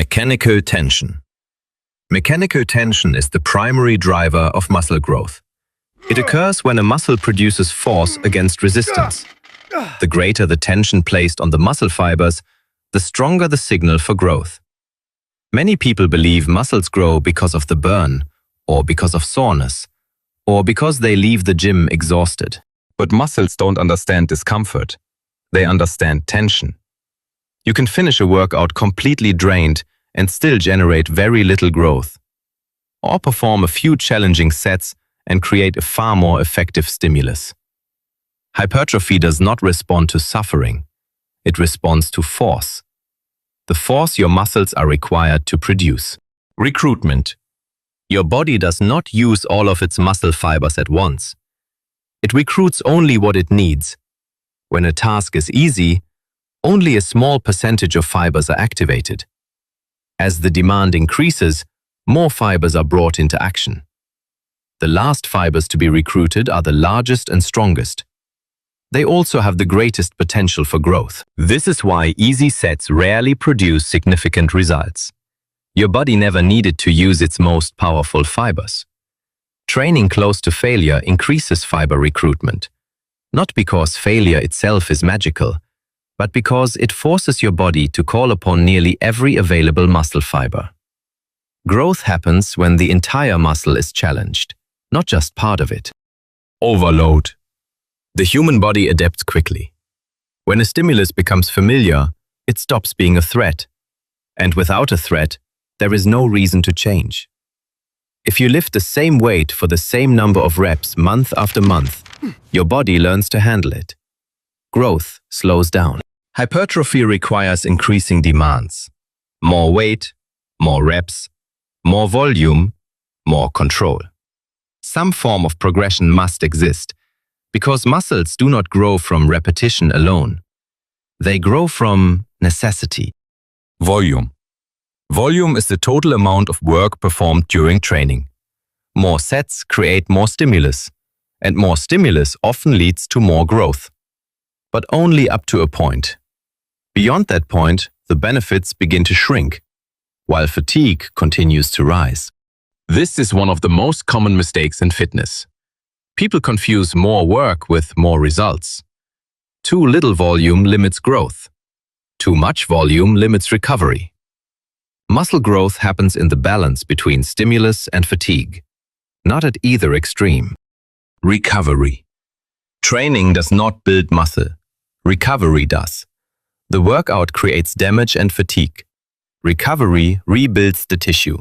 Mechanical tension. Mechanical tension is the primary driver of muscle growth. It occurs when a muscle produces force against resistance. The greater the tension placed on the muscle fibers, the stronger the signal for growth. Many people believe muscles grow because of the burn, or because of soreness, or because they leave the gym exhausted. But muscles don't understand discomfort. They understand tension. You can finish a workout completely drained and still generate very little growth. Or perform a few challenging sets and create a far more effective stimulus. Hypertrophy does not respond to suffering. It responds to force. The force your muscles are required to produce. Recruitment. Your body does not use all of its muscle fibers at once. It recruits only what it needs. When a task is easy, only a small percentage of fibers are activated. As the demand increases, more fibers are brought into action. The last fibers to be recruited are the largest and strongest. They also have the greatest potential for growth. This is why easy sets rarely produce significant results. Your body never needed to use its most powerful fibers. Training close to failure increases fiber recruitment, not because failure itself is magical, but because it forces your body to call upon nearly every available muscle fiber. Growth happens when the entire muscle is challenged, not just part of it. Overload. The human body adapts quickly. When a stimulus becomes familiar, it stops being a threat. And without a threat, there is no reason to change. If you lift the same weight for the same number of reps month after month, your body learns to handle it. Growth slows down. Hypertrophy requires increasing demands. More weight, more reps, more volume, more control. Some form of progression must exist, because muscles do not grow from repetition alone. They grow from necessity. Volume. Volume is the total amount of work performed during training. More sets create more stimulus, and more stimulus often leads to more growth. But only up to a point. Beyond that point, the benefits begin to shrink, while fatigue continues to rise. This is one of the most common mistakes in fitness. People confuse more work with more results. Too little volume limits growth. Too much volume limits recovery. Muscle growth happens in the balance between stimulus and fatigue, not at either extreme. Recovery. Training does not build muscle. Recovery does. The workout creates damage and fatigue. Recovery rebuilds the tissue.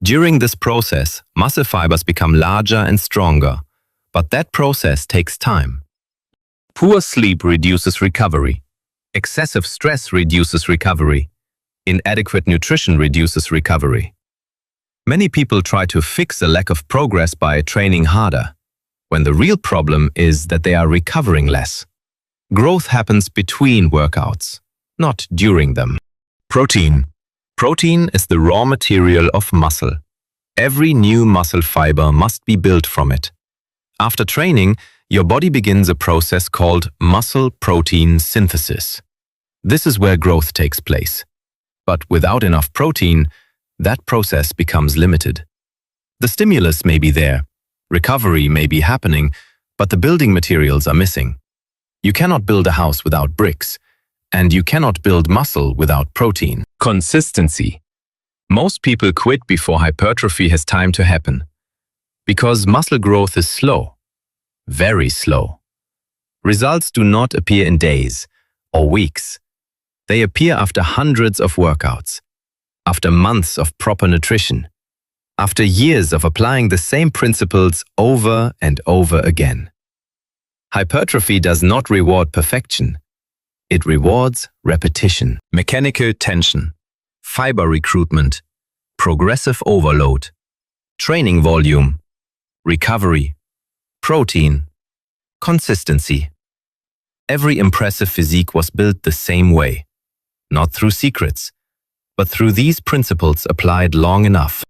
During this process, muscle fibers become larger and stronger, but that process takes time. Poor sleep reduces recovery. Excessive stress reduces recovery. Inadequate nutrition reduces recovery. Many people try to fix a lack of progress by training harder, when the real problem is that they are recovering less. Growth happens between workouts, not during them. Protein. Protein is the raw material of muscle. Every new muscle fiber must be built from it. After training, your body begins a process called muscle protein synthesis. This is where growth takes place. But without enough protein, that process becomes limited. The stimulus may be there, recovery may be happening, but the building materials are missing. You cannot build a house without bricks, and you cannot build muscle without protein. Consistency. Most people quit before hypertrophy has time to happen, because muscle growth is slow, very slow. Results do not appear in days or weeks. They appear after hundreds of workouts, after months of proper nutrition, after years of applying the same principles over and over again. Hypertrophy does not reward perfection. It rewards repetition. Mechanical tension, fiber recruitment, progressive overload, training volume, recovery, protein, consistency. Every impressive physique was built the same way, not through secrets, but through these principles applied long enough.